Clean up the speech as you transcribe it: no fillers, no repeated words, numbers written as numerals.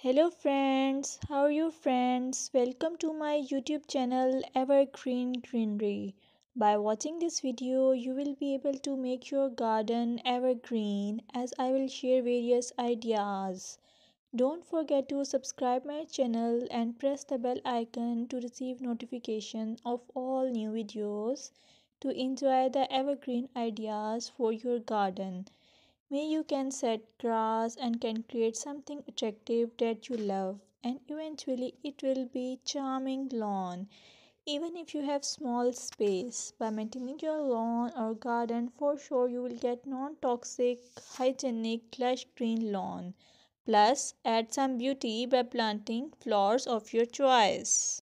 Hello friends, how are you friends? Welcome to my YouTube channel Evergreen Greenery. By watching this video, you will be able to make your garden evergreen as I will share various ideas. Don't forget to subscribe my channel and press the bell icon to receive notification of all new videos to enjoy the evergreen ideas for your garden. May you can set grass and can create something attractive that you love, and eventually it will be charming lawn. Even if you have small space, by maintaining your lawn or garden, for sure you will get non-toxic, hygienic, lush green lawn. Plus, add some beauty by planting flowers of your choice.